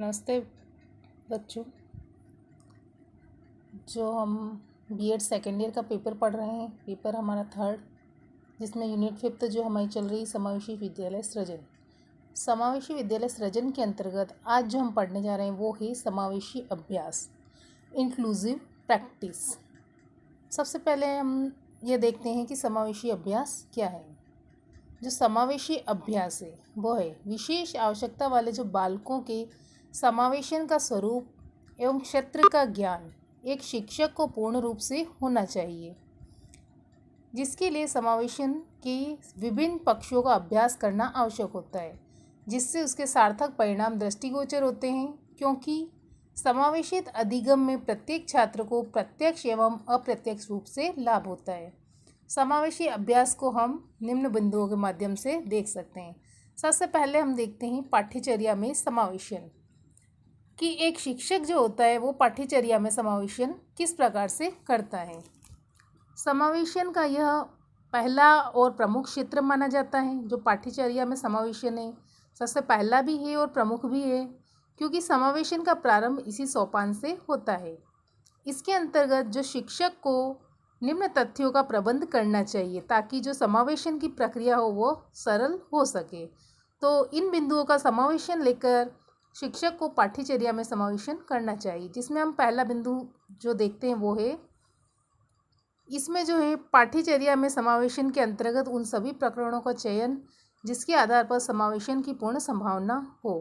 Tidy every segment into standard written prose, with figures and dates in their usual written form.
नमस्ते बच्चों। जो हम बीएड सेकेंड ईयर का पेपर पढ़ रहे हैं, पेपर हमारा थर्ड, जिसमें यूनिट 5 जो हमारी चल रही समावेशी विद्यालय सृजन। समावेशी विद्यालय सृजन के अंतर्गत आज जो हम पढ़ने जा रहे हैं वो है समावेशी अभ्यास, इंक्लूसिव प्रैक्टिस। सबसे पहले हम ये देखते हैं कि समावेशी अभ्यास क्या है। जो समावेशी अभ्यास है वो है विशेष आवश्यकता वाले जो बालकों के समावेशन का स्वरूप एवं क्षेत्र का ज्ञान एक शिक्षक को पूर्ण रूप से होना चाहिए, जिसके लिए समावेशन के विभिन्न पक्षों का अभ्यास करना आवश्यक होता है, जिससे उसके सार्थक परिणाम दृष्टिगोचर होते हैं। क्योंकि समावेशित अधिगम में प्रत्येक छात्र को प्रत्यक्ष एवं अप्रत्यक्ष रूप से लाभ होता है। समावेशी अभ्यास को हम निम्न बिंदुओं के माध्यम से देख सकते हैं। सबसे पहले हम देखते हैं पाठ्यचर्या में समावेशन कि एक शिक्षक जो होता है वो पाठ्यचर्या में समावेशन किस प्रकार से करता है। समावेशन का यह पहला और प्रमुख क्षेत्र माना जाता है। जो पाठ्यचर्या में समावेशन है सबसे पहला भी है और प्रमुख भी है, क्योंकि समावेशन का प्रारंभ इसी सोपान से होता है। इसके अंतर्गत जो शिक्षक को निम्न तथ्यों का प्रबंध करना चाहिए ताकि जो समावेशन की प्रक्रिया हो वो सरल हो सके। तो इन बिंदुओं का समावेशन लेकर शिक्षक को पाठ्यचर्या में समावेशन करना चाहिए, जिसमें हम पहला बिंदु जो देखते हैं वो है, इसमें जो है पाठ्यचर्या में समावेशन के अंतर्गत उन सभी प्रकरणों का चयन जिसके आधार पर समावेशन की पूर्ण संभावना हो।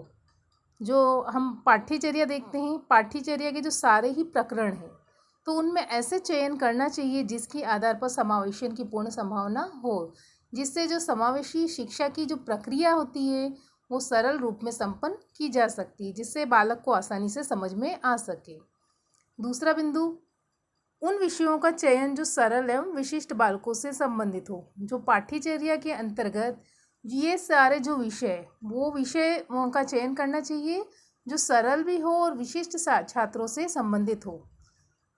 जो हम पाठ्यचर्या देखते हैं, पाठ्यचर्या के जो सारे ही प्रकरण हैं तो उनमें ऐसे चयन करना चाहिए जिसके आधार पर समावेशन की पूर्ण संभावना हो, जिससे जो समावेशी शिक्षा की जो प्रक्रिया होती है वो सरल रूप में संपन्न की जा सकती है, जिससे बालक को आसानी से समझ में आ सके। दूसरा बिंदु, उन विषयों का चयन जो सरल एवं विशिष्ट बालकों से संबंधित हो। जो पाठ्यचर्या के अंतर्गत ये सारे जो विषय वो विषय का चयन करना चाहिए जो सरल भी हो और विशिष्ट छात्रों से संबंधित हो।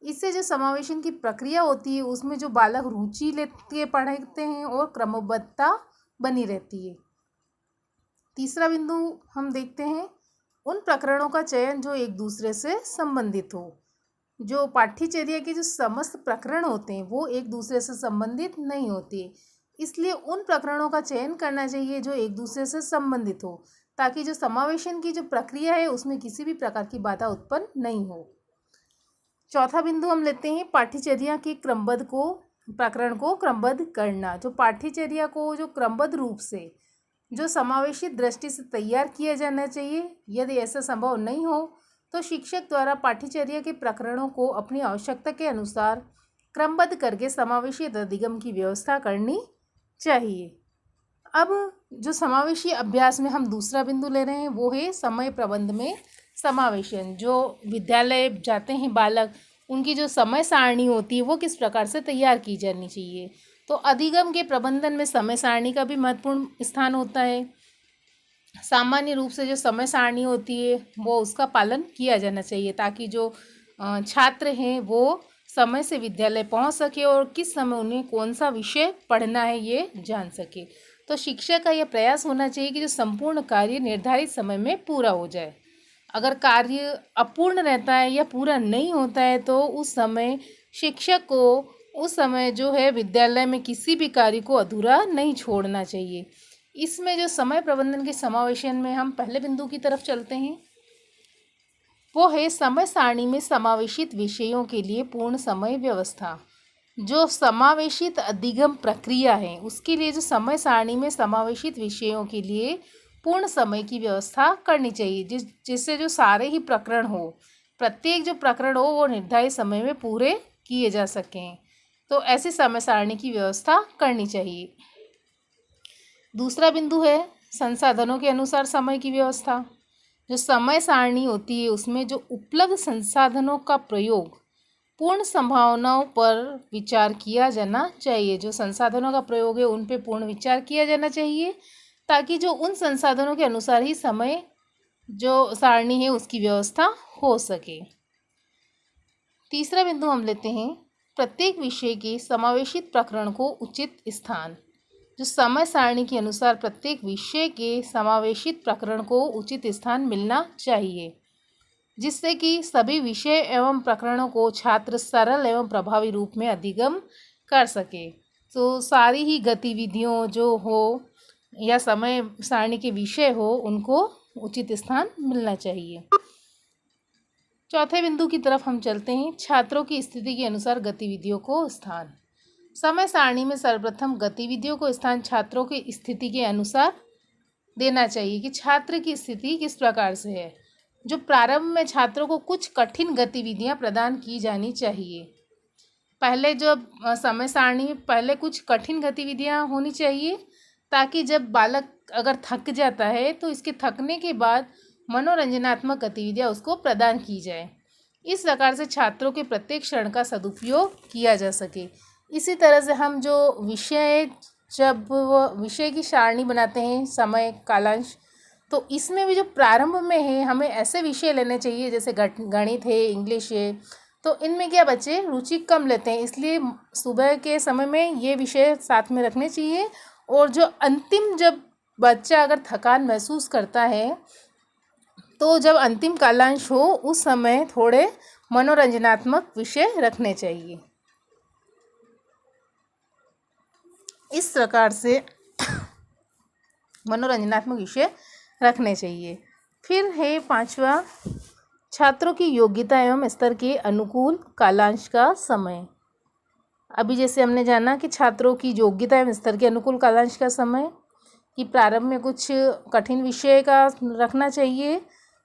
इससे जो समावेशन की प्रक्रिया होती है उसमें जो बालक रुचि लेते पढ़ते हैं और क्रमबद्धता बनी रहती है। तीसरा बिंदु हम देखते हैं उन प्रकरणों का चयन जो एक दूसरे से संबंधित हो। जो पाठ्यचर्या के जो समस्त प्रकरण होते हैं वो एक दूसरे से संबंधित नहीं होते, इसलिए उन प्रकरणों का चयन करना चाहिए जो एक दूसरे से संबंधित हो, ताकि जो समावेशन की जो प्रक्रिया है उसमें किसी भी प्रकार की बाधा उत्पन्न नहीं हो। चौथा बिंदु हम लेते हैं पाठ्यचर्या के प्रकरण को क्रमबद्ध करना। जो पाठ्यचर्या को जो क्रमबद्ध रूप से जो समावेशित दृष्टि से तैयार किया जाना चाहिए। यदि ऐसा संभव नहीं हो तो शिक्षक द्वारा पाठ्यचर्या के प्रकरणों को अपनी आवश्यकता के अनुसार क्रमबद्ध करके समावेशित अधिगम की व्यवस्था करनी चाहिए। अब जो समावेशी अभ्यास में हम दूसरा बिंदु ले रहे हैं वो है समय प्रबंध में समावेशन। जो विद्यालय जाते हैं बालक, उनकी जो समय सारणी होती है वो किस प्रकार से तैयार की जानी चाहिए। तो अधिगम के प्रबंधन में समय सारणी का भी महत्वपूर्ण स्थान होता है। सामान्य रूप से जो समय सारणी होती है वो उसका पालन किया जाना चाहिए, ताकि जो छात्र हैं वो समय से विद्यालय पहुंच सके और किस समय उन्हें कौन सा विषय पढ़ना है ये जान सके। तो शिक्षक का यह प्रयास होना चाहिए कि जो संपूर्ण कार्य निर्धारित समय में पूरा हो जाए। अगर कार्य अपूर्ण रहता है या पूरा नहीं होता है तो उस समय शिक्षक को उस समय जो है विद्यालय में किसी भी कार्य को अधूरा नहीं छोड़ना चाहिए। इसमें जो समय प्रबंधन के समावेशन में हम पहले बिंदु की तरफ चलते हैं, वो है समय सारणी में समावेशित विषयों के लिए पूर्ण समय व्यवस्था। जो समावेशित अधिगम प्रक्रिया है उसके लिए जो समय सारणी में समावेशित विषयों के लिए पूर्ण समय की व्यवस्था करनी चाहिए, जिससे जो सारे ही प्रकरण हो, प्रत्येक जो प्रकरण हो वो निर्धारित समय में पूरे किए जा सकें। तो ऐसी समय सारणी की व्यवस्था करनी चाहिए। दूसरा बिंदु है संसाधनों के अनुसार समय की व्यवस्था। जो समय सारणी होती है उसमें जो उपलब्ध संसाधनों का प्रयोग पूर्ण संभावनाओं पर विचार किया जाना चाहिए। जो संसाधनों का प्रयोग है उन पर पूर्ण विचार किया जाना चाहिए, ताकि जो उन संसाधनों के अनुसार ही समय जो सारणी है उसकी व्यवस्था हो सके। तीसरा बिंदु हम लेते हैं प्रत्येक विषय के समावेशित प्रकरण को उचित स्थान। जो समय सारणी के अनुसार प्रत्येक विषय के समावेशित प्रकरण को उचित स्थान मिलना चाहिए। जिससे कि सभी विषय एवं प्रकरणों को छात्र सरल एवं प्रभावी रूप में अधिगम कर सके। तो सारी ही गतिविधियों जो हो या समय सारणी के विषय हो उनको उचित स्थान मिलना चाहिए। चौथे बिंदु की तरफ हम चलते हैं। छात्रों की स्थिति के अनुसार गतिविधियों को स्थान। समय सारणी में सर्वप्रथम गतिविधियों को स्थान छात्रों की स्थिति के अनुसार देना चाहिए कि छात्र की स्थिति किस प्रकार से है। जो प्रारंभ में छात्रों को कुछ कठिन गतिविधियां प्रदान की जानी चाहिए। पहले जो समय सारणी में पहले कुछ कठिन गतिविधियां होनी चाहिए, ताकि जब बालक अगर थक जाता है तो इसके थकने के बाद मनोरंजनात्मक गतिविधियां उसको प्रदान की जाए। इस प्रकार से छात्रों के प्रत्येक क्षण का सदुपयोग किया जा सके। इसी तरह से हम जो विषय जब वो विषय की सारणी बनाते हैं समय कालांश, तो इसमें भी जो प्रारंभ में है हमें ऐसे विषय लेने चाहिए जैसे गणित है, इंग्लिश है। तो इनमें क्या बच्चे रुचि कम लेते हैं, इसलिए सुबह के समय में ये विषय साथ में रखने चाहिए। और जो अंतिम जब बच्चा अगर थकान महसूस करता है तो जब अंतिम कालांश हो उस समय थोड़े मनोरंजनात्मक विषय रखने चाहिए। इस प्रकार से मनोरंजनात्मक विषय रखने चाहिए। फिर है पांचवा, छात्रों की योग्यता एवं स्तर के अनुकूल कालांश का समय। अभी जैसे हमने जाना कि छात्रों की योग्यता एवं स्तर के अनुकूल कालांश का समय कि प्रारंभ में कुछ कठिन विषय का रखना चाहिए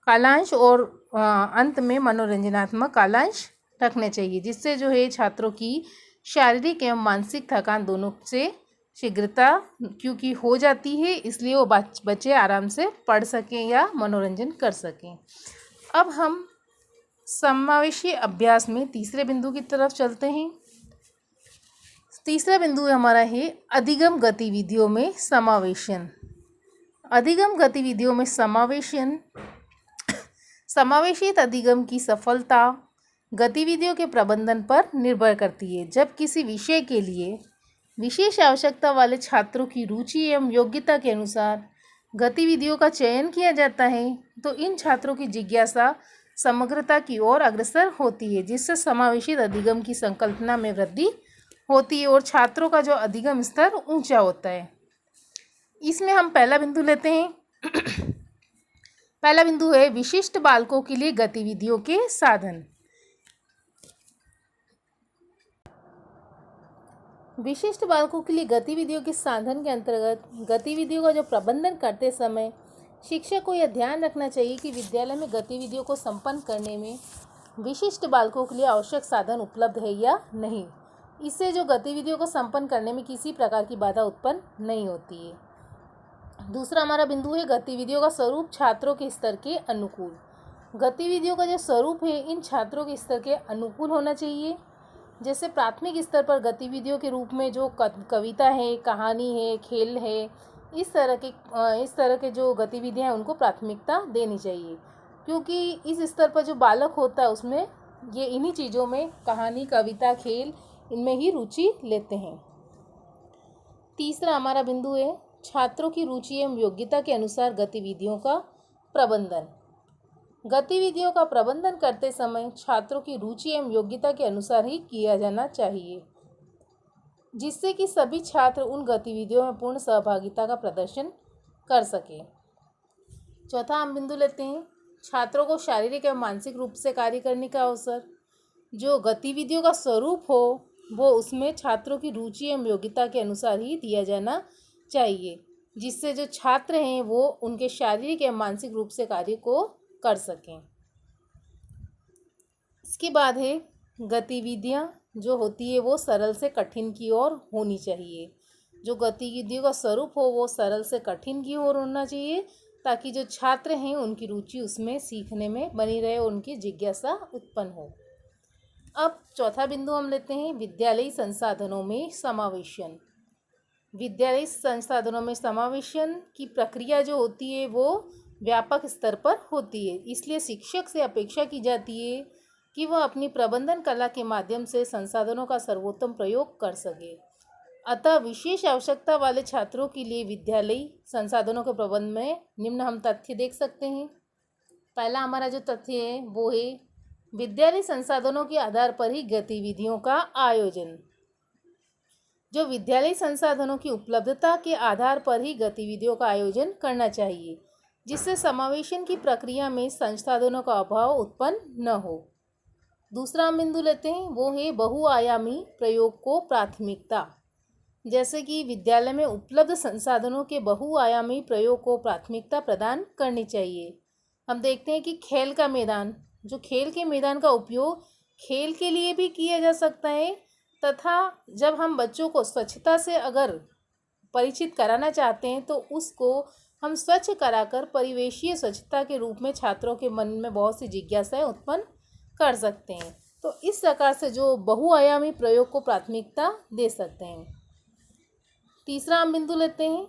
कालांश, और अंत में मनोरंजनात्मक कालांश रखने चाहिए, जिससे जो है छात्रों की शारीरिक एवं मानसिक थकान दोनों से शीघ्रता क्योंकि हो जाती है, इसलिए वो बच्चे आराम से पढ़ सकें या मनोरंजन कर सकें। अब हम समावेशी अभ्यास में तीसरे बिंदु की तरफ चलते हैं। तीसरा बिंदु हमारा है अधिगम गतिविधियों में समावेशन। अधिगम गतिविधियों में समावेशन समावेशित अधिगम की सफलता गतिविधियों के प्रबंधन पर निर्भर करती है। जब किसी विषय के लिए विशेष आवश्यकता वाले छात्रों की रुचि एवं योग्यता के अनुसार गतिविधियों का चयन किया जाता है तो इन छात्रों की जिज्ञासा समग्रता की ओर अग्रसर होती है, जिससे समावेशित अधिगम की संकल्पना में वृद्धि होती है और छात्रों का जो अधिगम स्तर ऊंचा होता है। इसमें हम पहला बिंदु लेते हैं। पहला बिंदु है विशिष्ट बालकों के लिए गतिविधियों के साधन। विशिष्ट बालकों के लिए गतिविधियों के साधन के अंतर्गत गतिविधियों का जो प्रबंधन करते समय शिक्षक को यह ध्यान रखना चाहिए कि विद्यालय में गतिविधियों को संपन्न करने में विशिष्ट बालकों के लिए आवश्यक साधन उपलब्ध है या नहीं। इससे जो गतिविधियों को संपन्न करने में किसी प्रकार की बाधा उत्पन्न नहीं होती है। दूसरा हमारा बिंदु है गतिविधियों का स्वरूप छात्रों के स्तर के अनुकूल। गतिविधियों का जो स्वरूप है इन छात्रों के स्तर के अनुकूल होना चाहिए। जैसे प्राथमिक स्तर पर गतिविधियों के रूप में जो कविता है, कहानी है, खेल है, इस तरह के जो गतिविधियां हैं उनको प्राथमिकता देनी चाहिए, क्योंकि इस स्तर पर जो बालक होता है उसमें ये इन्हीं चीज़ों में कहानी, कविता, खेल इनमें ही रुचि लेते हैं। तीसरा हमारा बिंदु है छात्रों की रुचि एवं योग्यता के अनुसार गतिविधियों का प्रबंधन। गतिविधियों का प्रबंधन करते समय छात्रों की रुचि एवं योग्यता के अनुसार ही किया जाना चाहिए, जिससे कि सभी छात्र उन गतिविधियों में पूर्ण सहभागिता का प्रदर्शन कर सके। चौथा हम बिंदु लेते हैं छात्रों को शारीरिक एवं मानसिक रूप से कार्य करने का अवसर। जो गतिविधियों का स्वरूप हो वो उसमें छात्रों की रुचि एवं योग्यता के अनुसार ही दिया जाना चाहिए, जिससे जो छात्र हैं वो उनके शारीरिक एवं मानसिक रूप से कार्य को कर सकें। इसके बाद है गतिविधियां जो होती है वो सरल से कठिन की ओर होनी चाहिए। जो गतिविधियों का स्वरूप हो वो सरल से कठिन की ओर होना चाहिए, ताकि जो छात्र हैं उनकी रुचि उसमें सीखने में बनी रहे और उनकी जिज्ञासा उत्पन्न हो। अब चौथा बिंदु हम लेते हैं विद्यालयी संसाधनों में समावेशन। विद्यालयी संसाधनों में समावेशन की प्रक्रिया जो होती है वो व्यापक स्तर पर होती है, इसलिए शिक्षक से अपेक्षा की जाती है कि वह अपनी प्रबंधन कला के माध्यम से संसाधनों का सर्वोत्तम प्रयोग कर सके। अतः विशेष आवश्यकता वाले छात्रों के लिए विद्यालयी संसाधनों के प्रबंध में निम्न हम तथ्य देख सकते हैं। पहला हमारा जो तथ्य है वो है विद्यालय संसाधनों के आधार पर ही गतिविधियों का आयोजन। जो विद्यालय संसाधनों की उपलब्धता के आधार पर ही गतिविधियों का आयोजन करना चाहिए, जिससे समावेशन की प्रक्रिया में संसाधनों का अभाव उत्पन्न न हो। दूसरा हम बिंदु लेते हैं वो है बहुआयामी प्रयोग को प्राथमिकता। जैसे कि विद्यालय में उपलब्ध संसाधनों के बहुआयामी प्रयोग को प्राथमिकता प्रदान करनी चाहिए। हम देखते हैं कि खेल का मैदान, जो खेल के मैदान का उपयोग खेल के लिए भी किया जा सकता है, तथा जब हम बच्चों को स्वच्छता से अगर परिचित कराना चाहते हैं तो उसको हम स्वच्छ कराकर परिवेशीय स्वच्छता के रूप में छात्रों के मन में बहुत सी जिज्ञासाएं उत्पन्न कर सकते हैं। तो इस प्रकार से जो बहुआयामी प्रयोग को प्राथमिकता दे सकते हैं। तीसरा हम बिंदु लेते हैं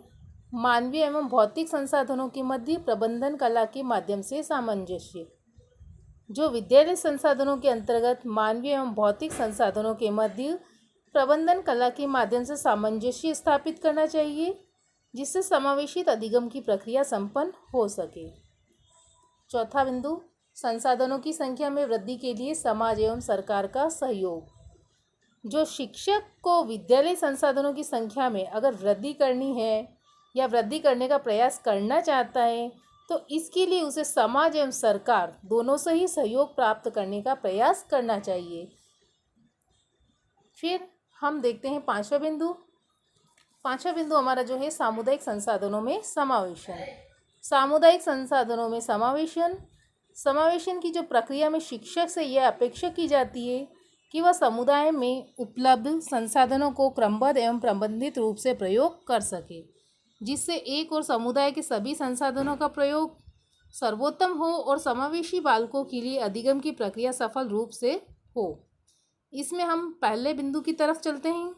मानवीय एवं भौतिक संसाधनों के मध्य प्रबंधन कला के माध्यम से सामंजस्य। जो विद्यालय संसाधनों के अंतर्गत मानवीय एवं भौतिक संसाधनों के मध्य प्रबंधन कला के माध्यम से सामंजस्य स्थापित करना चाहिए, जिससे समावेशित अधिगम की प्रक्रिया संपन्न हो सके। चौथा बिंदु संसाधनों की संख्या में वृद्धि के लिए समाज एवं सरकार का सहयोग। जो शिक्षक को विद्यालय संसाधनों की संख्या में अगर वृद्धि करनी है या वृद्धि करने का प्रयास करना चाहता है तो इसके लिए उसे समाज एवं सरकार दोनों से ही सहयोग प्राप्त करने का प्रयास करना चाहिए। फिर हम देखते हैं पांचवा बिंदु हमारा जो है सामुदायिक संसाधनों में समावेशन। सामुदायिक संसाधनों में समावेशन की जो प्रक्रिया में शिक्षक से यह अपेक्षा की जाती है कि वह समुदाय में उपलब्ध संसाधनों को क्रमबद्ध एवं प्रबंधित रूप से प्रयोग कर सके, जिससे एक और समुदाय के सभी संसाधनों का प्रयोग सर्वोत्तम हो और समावेशी बालकों के लिए अधिगम की प्रक्रिया सफल रूप से हो। इसमें हम पहले बिंदु की तरफ चलते हैं।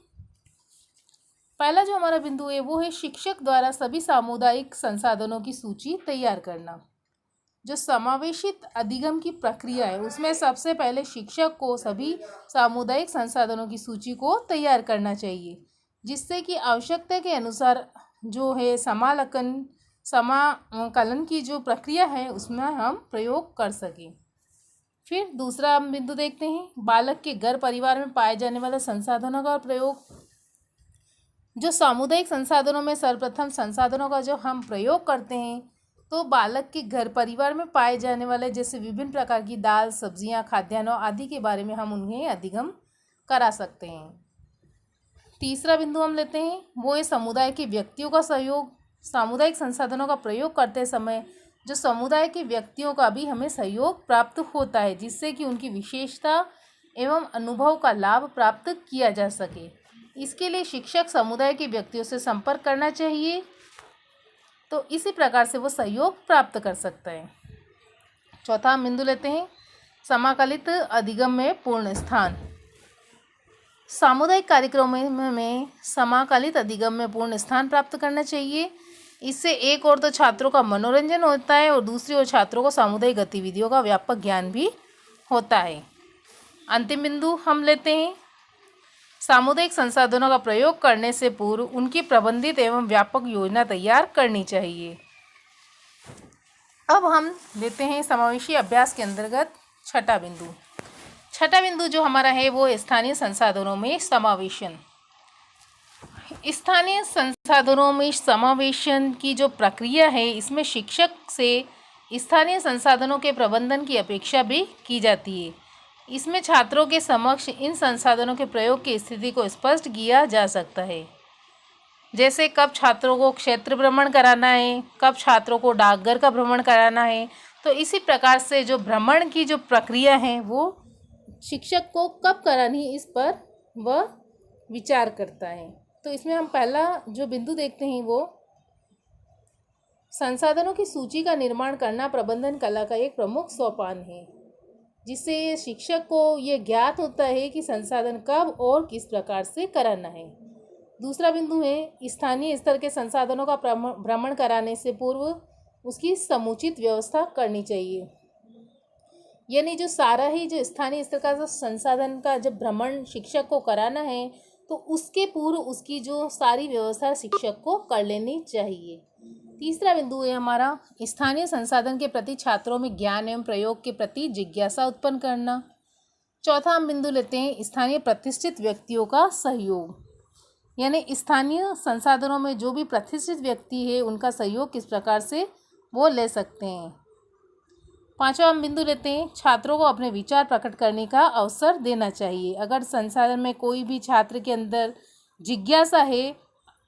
पहला जो हमारा बिंदु है वो है शिक्षक द्वारा सभी सामुदायिक संसाधनों की सूची तैयार करना। जो समावेशित अधिगम की प्रक्रिया है उसमें सबसे पहले शिक्षक को सभी सामुदायिक संसाधनों की सूची को तैयार करना चाहिए, जिससे कि आवश्यकता के अनुसार जो है समाकलन की जो प्रक्रिया है उसमें हम प्रयोग कर सकें। फिर दूसरा हम बिंदु देखते हैं बालक के घर परिवार में पाए जाने वाले संसाधनों का प्रयोग। जो सामुदायिक संसाधनों में सर्वप्रथम संसाधनों का जो हम प्रयोग करते हैं तो बालक के घर परिवार में पाए जाने वाले जैसे विभिन्न प्रकार की दाल, सब्जियां, खाद्यान्नों आदि के बारे में हम उन्हें अधिगम करा सकते हैं। तीसरा बिंदु हम लेते हैं वो है समुदाय के व्यक्तियों का सहयोग। सामुदायिक संसाधनों का प्रयोग करते समय जो समुदाय के व्यक्तियों का भी हमें सहयोग प्राप्त होता है, जिससे कि उनकी विशेषता एवं अनुभव का लाभ प्राप्त किया जा सके। इसके लिए शिक्षक समुदाय के व्यक्तियों से संपर्क करना चाहिए, तो इसी प्रकार से वो सहयोग प्राप्त कर सकता है। चौथा हम बिंदु लेते हैं समाकलित अधिगम में पूर्ण स्थान। सामुदायिक कार्यक्रमों में समाकलित अधिगम में पूर्ण स्थान प्राप्त करना चाहिए। इससे एक ओर तो छात्रों का मनोरंजन होता है और दूसरी ओर छात्रों को सामुदायिक गतिविधियों का व्यापक ज्ञान भी होता है। अंतिम बिंदु हम लेते हैं सामुदायिक संसाधनों का प्रयोग करने से पूर्व उनकी प्रबंधित एवं व्यापक योजना तैयार करनी चाहिए। अब हम लेते हैं समावेशी अभ्यास के अंतर्गत छठा बिंदु जो हमारा है वो स्थानीय संसाधनों में समावेशन। स्थानीय संसाधनों में समावेशन की जो प्रक्रिया है इसमें शिक्षक से स्थानीय संसाधनों के प्रबंधन की अपेक्षा भी की जाती है। इसमें छात्रों के समक्ष इन संसाधनों के प्रयोग की स्थिति को स्पष्ट किया जा सकता है, जैसे कब छात्रों को क्षेत्र भ्रमण कराना है, कब छात्रों को डाकघर का भ्रमण कराना है। तो इसी प्रकार से जो भ्रमण की जो प्रक्रिया है वो शिक्षक को कब करानी है इस पर वह विचार करता है। तो इसमें हम पहला जो बिंदु देखते हैं वो संसाधनों की सूची का निर्माण करना प्रबंधन कला का एक प्रमुख सोपान है, जिससे शिक्षक को ये ज्ञात होता है कि संसाधन कब और किस प्रकार से कराना है। दूसरा बिंदु है स्थानीय स्तर के संसाधनों का भ्रमण कराने से पूर्व उसकी समुचित व्यवस्था करनी चाहिए। यानी जो सारा ही जो स्थानीय स्तर का संसाधन का जब भ्रमण शिक्षक को कराना है तो उसके पूर्व उसकी जो सारी व्यवस्था शिक्षक को कर लेनी चाहिए। तीसरा बिंदु है हमारा स्थानीय संसाधन के प्रति छात्रों में ज्ञान एवं प्रयोग के प्रति जिज्ञासा उत्पन्न करना। चौथा हम बिंदु लेते हैं स्थानीय प्रतिष्ठित व्यक्तियों का सहयोग, यानी स्थानीय संसाधनों में जो भी प्रतिष्ठित व्यक्ति है उनका सहयोग किस प्रकार से वो ले सकते हैं। पांचवा हम बिंदु लेते हैं छात्रों को अपने विचार प्रकट करने का अवसर देना चाहिए। अगर संसाधन में कोई भी छात्र के अंदर जिज्ञासा है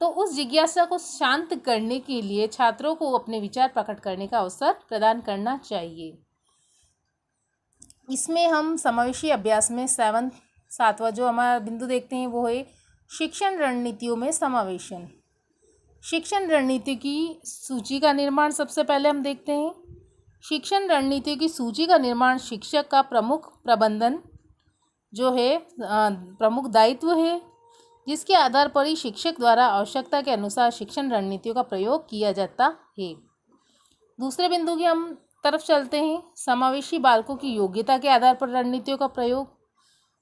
तो उस जिज्ञासा को शांत करने के लिए छात्रों को अपने विचार प्रकट करने का अवसर प्रदान करना चाहिए। इसमें हम समावेशी अभ्यास में सातवां जो हमारा बिंदु देखते हैं वो है शिक्षण रणनीतियों में समावेशन। शिक्षण रणनीति की सूची का निर्माण सबसे पहले हम देखते हैं। शिक्षण रणनीति की सूची का निर्माण शिक्षक का प्रमुख प्रबंधन जो है प्रमुख दायित्व है, जिसके आधार पर ही शिक्षक द्वारा आवश्यकता के अनुसार शिक्षण रणनीतियों का प्रयोग किया जाता है। दूसरे बिंदु की हम तरफ चलते हैं समावेशी बालकों की योग्यता के आधार पर रणनीतियों का प्रयोग।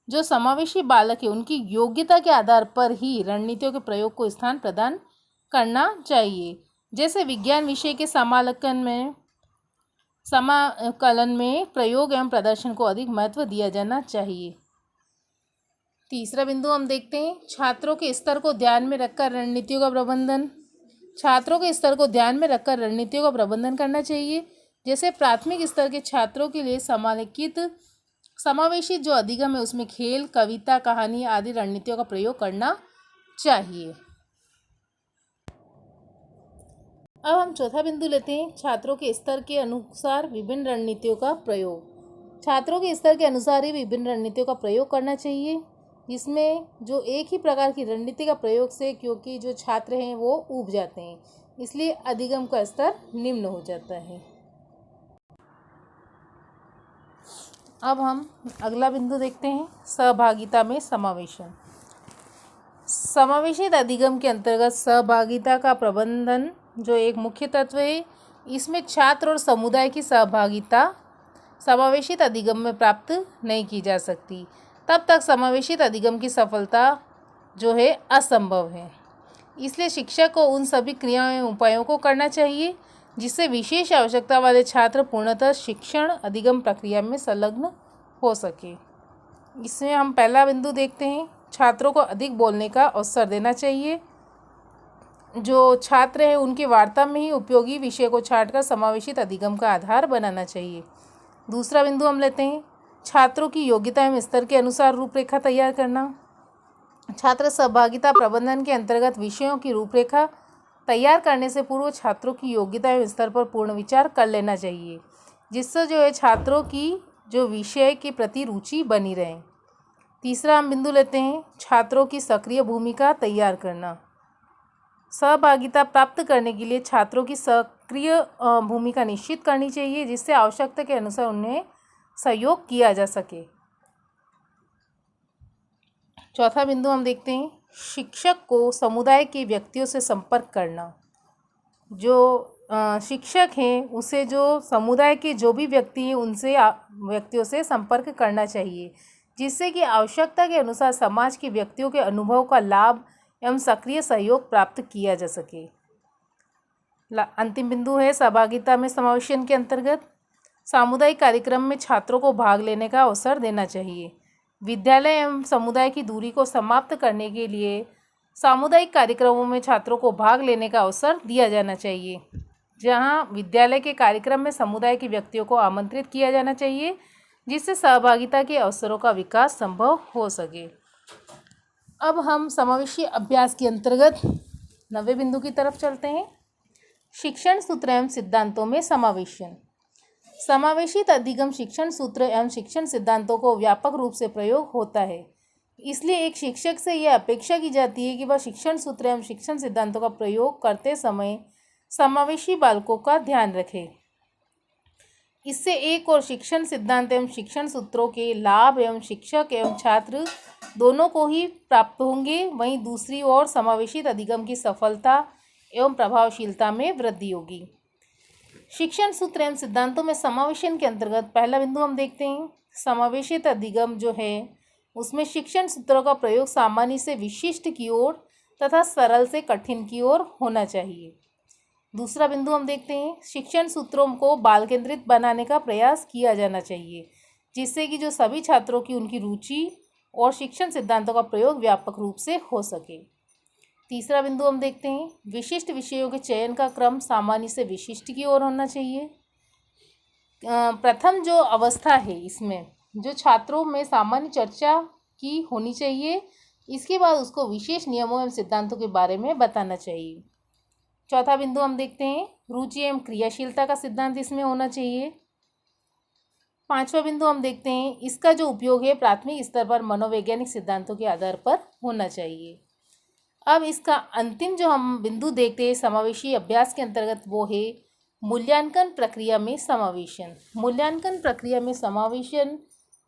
जो समावेशी बालक है उनकी योग्यता के आधार पर ही रणनीतियों के प्रयोग को स्थान प्रदान करना चाहिए। जैसे विज्ञान विषय के समाकलन में प्रयोग एवं प्रदर्शन को अधिक महत्व दिया जाना चाहिए। तीसरा बिंदु हम देखते हैं छात्रों के स्तर को ध्यान में रखकर रणनीतियों का प्रबंधन। छात्रों के स्तर को ध्यान में रखकर रणनीतियों का प्रबंधन करना चाहिए। जैसे प्राथमिक स्तर के छात्रों के लिए समावेशी जो अधिगम है उसमें खेल, कविता, कहानी आदि रणनीतियों का प्रयोग करना चाहिए। अब हम चौथा बिंदु लेते हैं छात्रों के स्तर के अनुसार विभिन्न रणनीतियों का प्रयोग। छात्रों के स्तर के अनुसार ही विभिन्न रणनीतियों का प्रयोग करना चाहिए। इसमें जो एक ही प्रकार की रणनीति का प्रयोग से क्योंकि जो छात्र हैं वो ऊब जाते हैं, इसलिए अधिगम का स्तर निम्न हो जाता है। अब हम अगला बिंदु देखते हैं सहभागिता में समावेशन। समावेशित अधिगम के अंतर्गत सहभागिता का प्रबंधन जो एक मुख्य तत्व है, इसमें छात्र और समुदाय की सहभागिता समावेशित अधिगम में प्राप्त नहीं की जा सकती। तब तक समावेशित अधिगम की सफलता जो है असंभव है। इसलिए शिक्षक को उन सभी क्रियाओं एवं उपायों को करना चाहिए जिससे विशेष आवश्यकता वाले छात्र पूर्णतः शिक्षण अधिगम प्रक्रिया में संलग्न हो सके। इसमें हम पहला बिंदु देखते हैं छात्रों को अधिक बोलने का अवसर देना चाहिए। जो छात्र हैं उनकी वार्ता में ही उपयोगी विषय को छांटकर समावेशित अधिगम का आधार बनाना चाहिए। दूसरा बिंदु हम लेते हैं छात्रों की योग्यता एवं स्तर के अनुसार रूपरेखा तैयार करना। छात्र सहभागिता प्रबंधन के अंतर्गत विषयों की रूपरेखा तैयार करने से पूर्व छात्रों की योग्यता एवं स्तर पर पूर्ण विचार कर लेना चाहिए, जिससे जो है छात्रों की जो विषय के प्रति रुचि बनी रहे। तीसरा हम बिंदु लेते हैं छात्रों की सक्रिय भूमिका तैयार करना। सहभागिता प्राप्त करने के लिए छात्रों की सक्रिय भूमिका निश्चित करनी चाहिए, जिससे आवश्यकता के अनुसार उन्हें सहयोग किया जा सके। चौथा बिंदु हम देखते हैं शिक्षक को समुदाय के व्यक्तियों से संपर्क करना। जो शिक्षक हैं उसे जो समुदाय के जो भी व्यक्ति हैं उनसे व्यक्तियों से संपर्क करना चाहिए, जिससे कि आवश्यकता के अनुसार समाज के व्यक्तियों के अनुभव का लाभ एवं सक्रिय सहयोग प्राप्त किया जा सके। अंतिम बिंदु है सहभागिता में समावेशन के अंतर्गत सामुदायिक कार्यक्रम में छात्रों को भाग लेने का अवसर देना चाहिए। विद्यालय एवं समुदाय की दूरी को समाप्त करने के लिए सामुदायिक कार्यक्रमों में छात्रों को भाग लेने का अवसर दिया जाना चाहिए। जहां विद्यालय के कार्यक्रम में समुदाय के व्यक्तियों को आमंत्रित किया जाना चाहिए, जिससे सहभागिता के अवसरों का विकास संभव हो सके। अब हम समावेशी अभ्यास के अंतर्गत 90 बिंदु की तरफ चलते हैं। शिक्षण सूत्र एवं सिद्धांतों में समावेशन। समावेशित अधिगम शिक्षण सूत्र एवं शिक्षण सिद्धांतों को व्यापक रूप से प्रयोग होता है। इसलिए एक शिक्षक से यह अपेक्षा की जाती है कि वह शिक्षण सूत्र एवं शिक्षण सिद्धांतों का प्रयोग करते समय समावेशी बालकों का ध्यान रखे। इससे एक और शिक्षण सिद्धांत एवं शिक्षण सूत्रों के लाभ एवं शिक्षक एवं छात्र दोनों को ही प्राप्त होंगे, वहीं दूसरी ओर समावेशित अधिगम की सफलता एवं प्रभावशीलता में वृद्धि होगी। शिक्षण सूत्र एवं सिद्धांतों में समावेशन के अंतर्गत पहला बिंदु हम देखते हैं समावेशित अधिगम जो है उसमें शिक्षण सूत्रों का प्रयोग सामान्य से विशिष्ट की ओर तथा सरल से कठिन की ओर होना चाहिए। दूसरा बिंदु हम देखते हैं, शिक्षण सूत्रों को बाल केंद्रित बनाने का प्रयास किया जाना चाहिए, जिससे कि जो सभी छात्रों की उनकी रुचि और शिक्षण सिद्धांतों का प्रयोग व्यापक रूप से हो सके। तीसरा बिंदु हम देखते हैं, विशिष्ट विषयों के चयन का क्रम सामान्य से विशिष्ट की ओर होना चाहिए। प्रथम जो अवस्था है इसमें जो छात्रों में सामान्य चर्चा की होनी चाहिए, इसके बाद उसको विशेष नियमों एवं सिद्धांतों के बारे में बताना चाहिए। चौथा बिंदु हम देखते हैं, रुचि एवं क्रियाशीलता का सिद्धांत इसमें होना चाहिए। पांचवा बिंदु हम देखते हैं, इसका जो उपयोग है प्राथमिक स्तर पर मनोवैज्ञानिक सिद्धांतों के आधार पर होना चाहिए। अब इसका अंतिम जो हम बिंदु देखते हैं समावेशी अभ्यास के अंतर्गत, वो है मूल्यांकन प्रक्रिया में समावेशन। मूल्यांकन प्रक्रिया में समावेशन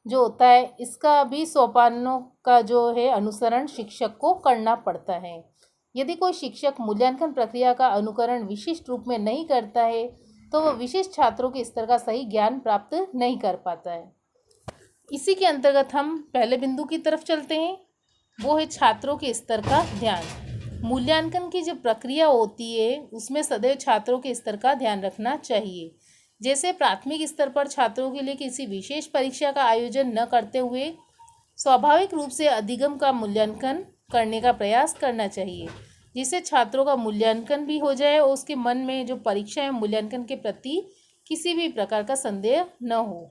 जो होता है, इसका भी सोपानों का जो है अनुसरण शिक्षक को करना पड़ता है। यदि कोई शिक्षक मूल्यांकन प्रक्रिया का अनुकरण विशिष्ट रूप में नहीं करता है तो वह विशिष्ट छात्रों के स्तर का सही ज्ञान प्राप्त नहीं कर पाता है। इसी के अंतर्गत हम पहले बिंदु की तरफ चलते हैं, वो है छात्रों के स्तर का ध्यान। मूल्यांकन की जो प्रक्रिया होती है उसमें सदैव छात्रों के स्तर का ध्यान रखना चाहिए। जैसे प्राथमिक स्तर पर छात्रों के लिए किसी विशेष परीक्षा का आयोजन न करते हुए स्वाभाविक रूप से अधिगम का मूल्यांकन करने का प्रयास करना चाहिए, जिससे छात्रों का मूल्यांकन भी हो जाए और उसके मन में जो परीक्षा एवं मूल्यांकन के प्रति किसी भी प्रकार का संदेह न हो।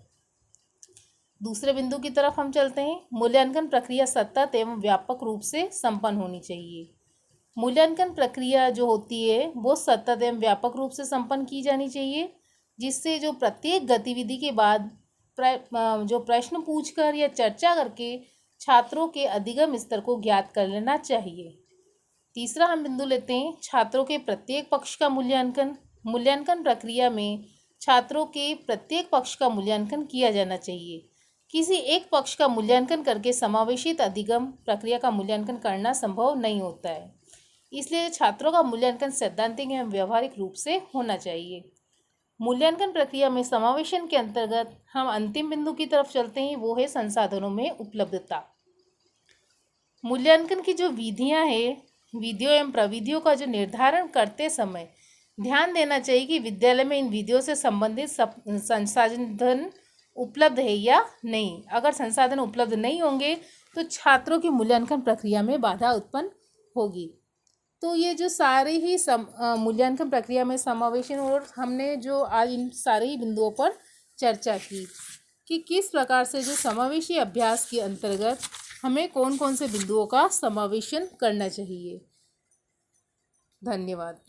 दूसरे बिंदु की तरफ हम चलते हैं, मूल्यांकन प्रक्रिया सतत एवं व्यापक रूप से संपन्न होनी चाहिए। मूल्यांकन प्रक्रिया जो होती है वो सतत एवं व्यापक रूप से संपन्न की जानी चाहिए, जिससे जो प्रत्येक गतिविधि के बाद जो प्रश्न पूछकर या चर्चा करके छात्रों के अधिगम स्तर को ज्ञात कर लेना चाहिए। तीसरा हम बिंदु लेते हैं, छात्रों के प्रत्येक पक्ष का मूल्यांकन। मूल्यांकन प्रक्रिया में छात्रों के प्रत्येक पक्ष का मूल्यांकन किया जाना चाहिए। किसी एक पक्ष का मूल्यांकन करके समावेशित अधिगम प्रक्रिया का मूल्यांकन करना संभव नहीं होता है, इसलिए छात्रों का मूल्यांकन सैद्धांतिक एवं व्यवहारिक रूप से होना चाहिए। मूल्यांकन प्रक्रिया में समावेशन के अंतर्गत हम अंतिम बिंदु की तरफ चलते हैं, वो है संसाधनों में उपलब्धता। मूल्यांकन की जो विधियां हैं, विधियों एवं प्रविधियों का जो निर्धारण करते समय ध्यान देना चाहिए कि विद्यालय में इन विधियों से संबंधित संसाधन उपलब्ध है या नहीं। अगर संसाधन उपलब्ध नहीं होंगे तो छात्रों की मूल्यांकन प्रक्रिया में बाधा उत्पन्न होगी। तो ये जो सारे ही मूल्यांकन प्रक्रिया में समावेशन, और हमने जो आज इन सारे ही बिंदुओं पर चर्चा की कि किस प्रकार से जो समावेशी अभ्यास के अंतर्गत हमें कौन कौन से बिंदुओं का समावेशन करना चाहिए। धन्यवाद।